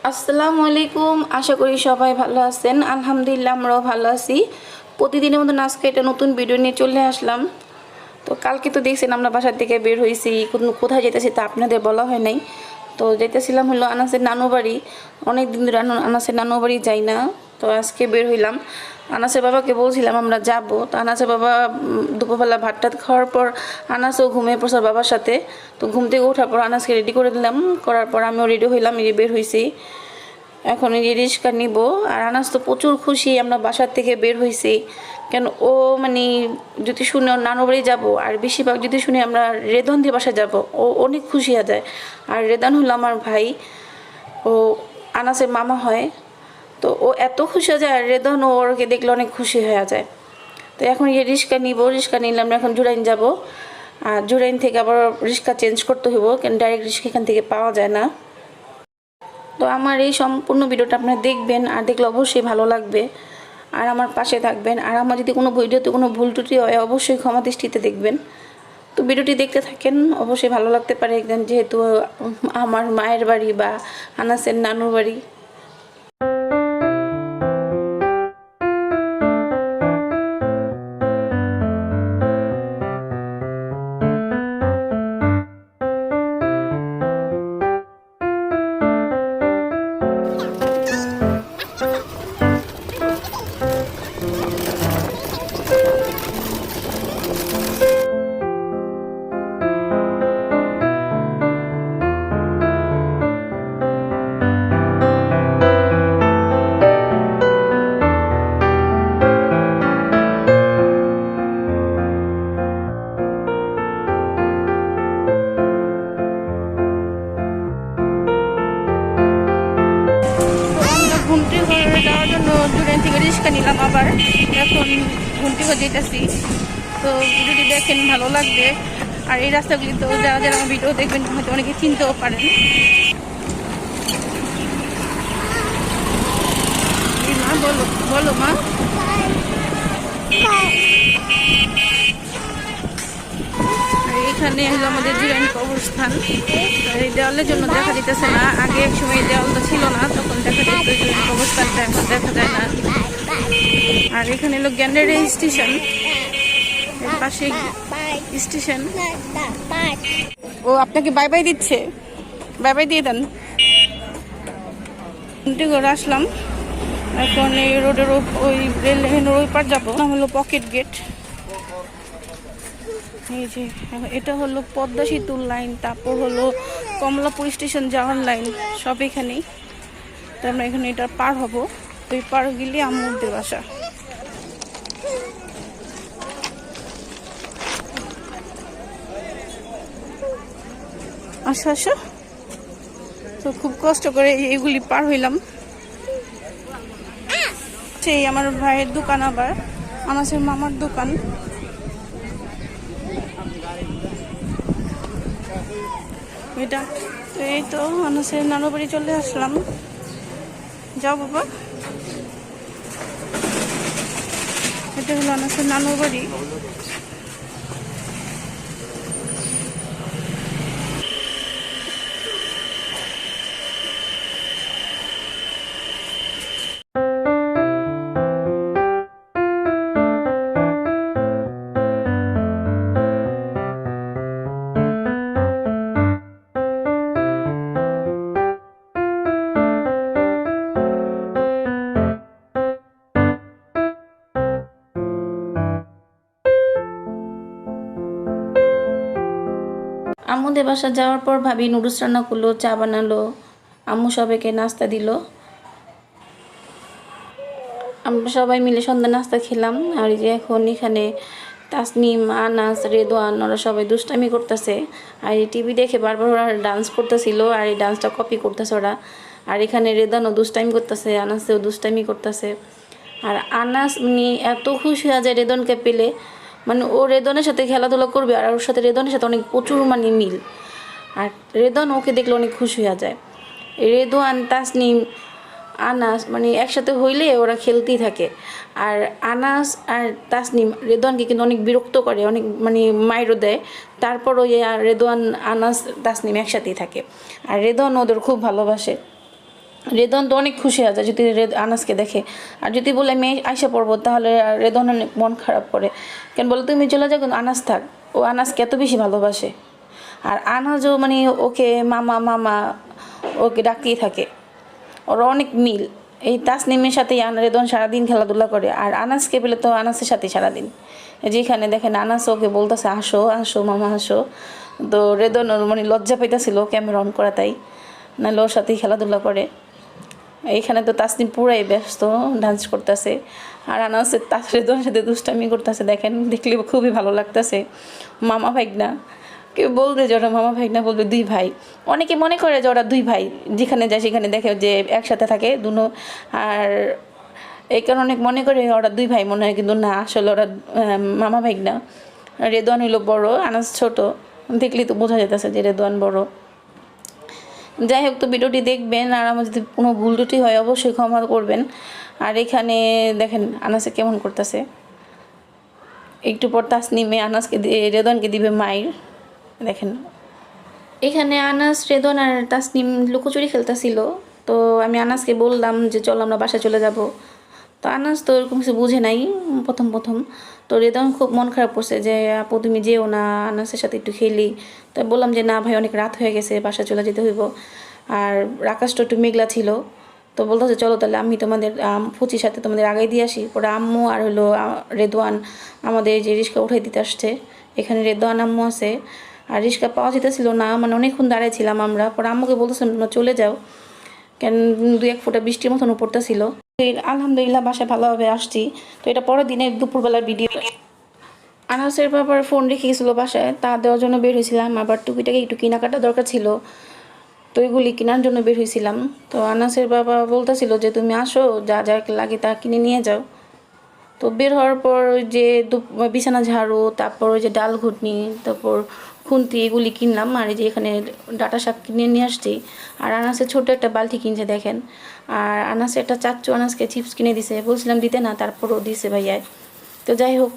আসসালামু আলাইকুম। আশা করি সবাই ভালো আছেন। আলহামদুলিল্লাহ আমরাও ভালো আছি। প্রতিদিনের মতো আজকে একটা নতুন ভিডিও নিয়ে চলে আসলাম। তো কালকে তো দেখছেন আমরা বাসার থেকে বের হয়েছি, কোথায় যেতেছি তা আপনাদের বলা হয় নাই। তো যেতেছিলাম হলো আনাসের নানু বাড়ি। অনেক দিন ধরে আনাসের নানু বাড়ি যাই না, তো আজকে বের হইলাম। আনাসের বাবাকে বলছিলাম আমরা যাব, তো আনাসের বাবা দুপুরবেলা ভাত টাত খাওয়ার পর আনাসও ঘুমিয়ে পড়ছে বাবার সাথে। তো ঘুম থেকে ওঠার পর আনাসকে রেডি করে দিলাম, করার পর আমিও রেডি হইলাম, এই বের হয়েছি। এখন এই যে রিক্সা নিব। আর আনাস তো প্রচুর খুশি আমরা বাসার থেকে বের হয়েছি, কেন ও মানে যদি শুনে ওর নানু বাড়ি যাবো, আর বেশিরভাগ যদি শুনে আমরা রেদনদের বাসায় যাব, ও অনেক খুশি হয়ে যায়। আর রেদান হলো আমার ভাই, ও আনাসের মামা হয়। তো ও এত খুশি হয়ে যায়, আর রেদন ওরকে দেখলে অনেক খুশি হয়ে যায়। তো এখন এই রিক্সা নিব, রিক্সা নিলাম, এখন জুরাইন যাব। আর জুরাইন থেকে আবার রিক্সা চেঞ্জ করতে হইব, কেন ডাইরেক্ট রিক্সা এখান থেকে পাওয়া যায় না। তো আমার এই সম্পূর্ণ ভিডিওটা আপনারা দেখবেন, আর দেখলে অবশ্যই ভালো লাগবে, আর আমার পাশে থাকবেন। আর আমার যদি কোনো ভিডিওতে কোনো ভুল ত্রুটি হয় অবশ্যই ক্ষমা দৃষ্টিতে দেখবেন। তো ভিডিওটি দেখতে থাকেন, অবশ্যই ভালো লাগতে পারে একদিন, যেহেতু আমার মায়ের বাড়ি বা আনাসের নানুর বাড়ি। ঘুমটি ঘরে যাওয়ার জন্য জুড়েন থেকে রিক্সা নিলাম আবার। এখন ঘুমটি ঘর যেতেছি। তো ভিডিওটি দেখেন, ভালো লাগবে। আর এই রাস্তাগুলিতেও যারা যারা আমার ভিডিও দেখবেন হয়তো অনেকে চিনতেও পারেন। মা বলো বলো মা। এখানে হলো আমাদের জুরাইন কবরস্থান। এই দেওয়ালের জন্য দেখা দিতেছে না, আগে এক সময় এই দেওয়ালটা ছিল না, তখন দেখা যেত জুরাইন কবরস্থানটা, এখন দেখা যায় না। আর এখানে হলো গ্যান্ডারি স্টেশন, এর পাশে স্টেশন। ও আপনাকে বাই বাই দিচ্ছে, বাই বাই দিয়ে দেন। করে আসলাম, এখন এই রোডের ওই রেল লাইনের ওই পার যাবো, না হলো পকেট গেট। এই যে এটা হলো পদ্মা সেতুর লাইন, তারপর হলো কমলাপুর স্টেশন যাওয়ার লাইন, সব এখানেই। তো আমরা এখানে এটা পার হব, ওই পার গেলে আম্মুদের বাসা। আসো আসো। তো খুব কষ্ট করে এগুলি পার হইলাম। সেই আমার ভাইয়ের দোকান, আবার আনাসের মামার দোকান। এটা তো এই তো আনাসের নানু বাড়ি চলে আসলাম। যাও বাবা, এটা হলো আনাসের নানু বাড়ি। আম্মুদের বাসা যাওয়ার পর ভাবি নুডলস রান্না করলো, চা বানালো, আম্মু সবাইকে নাস্তা দিল। আমরা সবাই মিলে সন্ধ্যা নাস্তা খেলাম। আর এই যে এখন এখানে তাসনিম, আনাস, রেদওয়ান ওরা সবাই দুষ্টামি করতেছে। আর এই টিভি দেখে বারবার ওরা ডান্স করতেছিল, আর এই ডান্সটা কপি করতেছে ওরা। আর এখানে রেদানও দুষ্টামি করতেছে, আনাসেও দুষ্টামি করতেছে। আর আনাস এত খুশি হয়ে যায় রেদনকে পেলে, মানে ও রেদনের সাথে খেলাধুলা করবে, আর ওর সাথে রেদনের সাথে অনেক প্রচুর মিল। আর রেদন ওকে দেখলে অনেক খুশি হয়ে যায়। রেদওয়ান, তাসনিম, আনাস একসাথে হইলে ওরা খেলতেই থাকে। আর আনাস আর তাসনিম রেদওয়ানকে কিন্তু অনেক বিরক্ত করে, অনেক মাইরও দেয়। তারপর ওই রেদওয়ান, আনাস, তাসনিম একসাথেই থাকে। আর রেদওয়ান ওদের খুব ভালোবাসে। রেদন তো অনেক খুশি আছে যদি আনাসকে দেখে, আর যদি বলে আমি আইসা পড়বো তাহলে রেদন অনেক মন খারাপ করে। কেন বলো তুমি চলে যাও, কিন্তু আনাস থাক, ও আনাসকে এত বেশি ভালোবাসে। আর আনাজও মানে ওকে মামা মামা ওকে ডাকতেই থাকে, ওরা অনেক মিল। এই তাসনিমের সাথেই রেদন সারাদিন খেলাধুলা করে, আর আনাসকে পেলে তো আনাসের সাথেই সারাদিন। যেখানে দেখেন আনাস ওকে বলতেছে আসো আসো মামা আসো, তো রেদন ওর মানে লজ্জা পাইতেছিল ক্যামেরা অন করা, তাই নাহলে ওর সাথেই খেলাধুলা করে। এইখানে তো তাসনিম পুরাই ব্যস্ত ডান্স করতেছে, আর আনাসে রেদনের সাথে দুষ্টামি করতেছে, দেখেন দেখলে খুবই ভালো লাগতেছে। মামা ভাইগনা, কেউ বলবে যে ওরা মামা ভাইগনা, বলবে দুই ভাই। অনেকে মনে করে যে ওরা দুই ভাই, যেখানে যায় সেখানে দেখে যে একসাথে থাকে দুনো, আর এই কারণে অনেক মনে করে ওরা দুই ভাই মনে হয়, কিন্তু না, আসলে ওরা মামা ভাইগনা। রেদওয়ান হইলো বড়, আনাস ছোট, দেখলেই তো বোঝা যেতেছে যে রেদওয়ান বড়। যাই হোক, তো ভিডিওটি দেখবেন, আর আমার যদি কোনো ভুল ত্রুটি হয় অবশ্যই ক্ষমা করবেন। আর এখানে দেখেন আনাসে কেমন করতেছে, একটু পর তাসনিমে আনাসকে রেদওয়ানকে দিবে মাইর, দেখেন। এখানে আনাস, রেদওয়ান আর তাসনিম লুকোচুরি খেলতেছিল, তো আমি আনাসকে বললাম যে চলো আমরা বাসায় চলে যাব। তো আনাস তো এরকম কিছু বুঝে নাই প্রথম প্রথম, তো রেদওয়ান খুব মন খারাপ করছে যে আপু তুমি যেও না, আনাসের সাথে একটু খেলি। তো বললাম যে না ভাই, অনেক রাত হয়ে গেছে, বাসায় চলে যেতে হইব, আর আকাশটা একটু মেঘলা ছিল। তো বলতেছে চলো তাহলে আমি তোমাদের ফুচির সাথে তোমাদের আগাই দিয়ে আসি। পরে আম্মু আর হলো রেদওয়ান আমাদের যে রিক্সা উঠাই দিতে আসছে। এখানে রেদওয়ান আম্মু আছে, আর রিক্সা পাওয়া যেতেছিল না, মানে অনেকক্ষণ দাঁড়াইছিলাম আমরা। পরে আম্মুকে বলতেছিলাম তোমরা চলে যাও, কেন 2-1 ফোঁটা বৃষ্টির মতন পড়তেছিল। আলহামদুলিল্লাহ বাসায় ভালোভাবে আসছি। তো এটা পরের দিনে দুপুরবেলার ভিডিও। আনাসের বাবার ফোন রেখে গেছিলো বাসায়, তা দেওয়ার জন্য বের হয়েছিলাম। আবার টুকিটাকে একটু কেনাকাটা দরকার ছিল, তো এগুলি কেনার জন্য বের হয়েছিলাম। তো আনাসের বাবা বলতেছিল যে তুমি আসো, যা যা লাগে তা কিনে নিয়ে যাও। তো বের হওয়ার পর যে বিছানা ঝাড়ু, তারপর ওই যে ডাল ঘুটনি, তারপর খুন্তি, এগুলি কিনলাম। আর এই যে এখানে ডাটা শাক কিনে নিয়ে আসছি। আর আনাসের ছোট একটা বালতি কিনছে দেখেন। আর আনাসে একটা চাচ্চু আনাসকে চিপস কিনে দিছে, বলছিলাম দিতে না, তারপরও দিছে ভাইয়ায়। তো যাই হোক,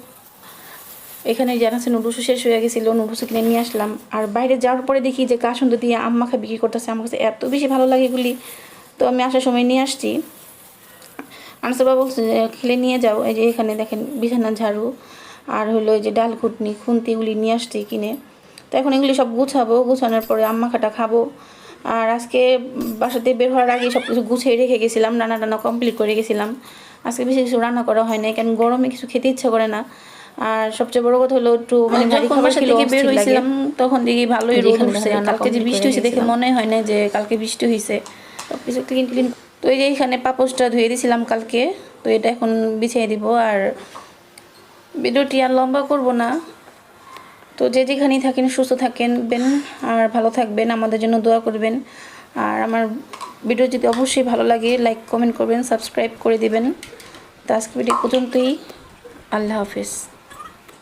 এখানে যে আনাসের নুডলসও শেষ হয়ে গেছিলো, নুডলসও কিনে নিয়ে আসলাম। আর বাইরে যাওয়ার পরে দেখি যে কাসুন্দ দিয়ে আম্মাখা বিক্রি করতেছে, আমার কাছে এত বেশি ভালো লাগে এগুলি। তো আমি আসার সময় নিয়ে আসছি। আনাসের বাবা বলছে যে খেলে নিয়ে যাও। এই যে এখানে দেখেন বিছানা ঝাড়ু, আর হলো এই যে ডাল ঘুটনি খুন্তি, এগুলি নিয়ে আসছি কিনে। তো এখন এগুলি সব গুছাবো, গুছানোর পরে আম্মাখাটা খাবো। আর আজকে বাসাতে বের হওয়ার আগে সব কিছু গুছিয়ে রেখে গেছিলাম, রান্না টান্না কমপ্লিট করে গেছিলাম। আজকে বেশি কিছু রান্না করা হয় না, কারণ গরমে কিছু খেতে ইচ্ছা করে না। আর সবচেয়ে বড় কথা হলো একটু মানে যখন বাসা থেকে বের হয়েছিলাম তখন দেখি ভালোই রোদ উঠছে। কালকে যে বৃষ্টি হয়েছে দেখে মনে হয় না যে কালকে বৃষ্টি হয়েছে। সব কিছু ক্লিন ক্লিন। তো এই যে এখানে পাপোশটা ধুয়ে দিয়েছিলাম কালকে, তো এটা এখন বিছিয়ে দিব। আর ভিডিওটি আর লম্বা করব না। তো যে যেখানেই থাকেন সুস্থ থাকবেন আর ভালো থাকবেন, আমাদের জন্য দোয়া করবেন। আর আমার ভিডিও যদি অবশ্যই ভালো লাগে লাইক কমেন্ট করবেন, সাবস্ক্রাইব করে দিবেন। তো আজকে ভিডিও পর্যন্তই, আল্লাহ হাফেজ।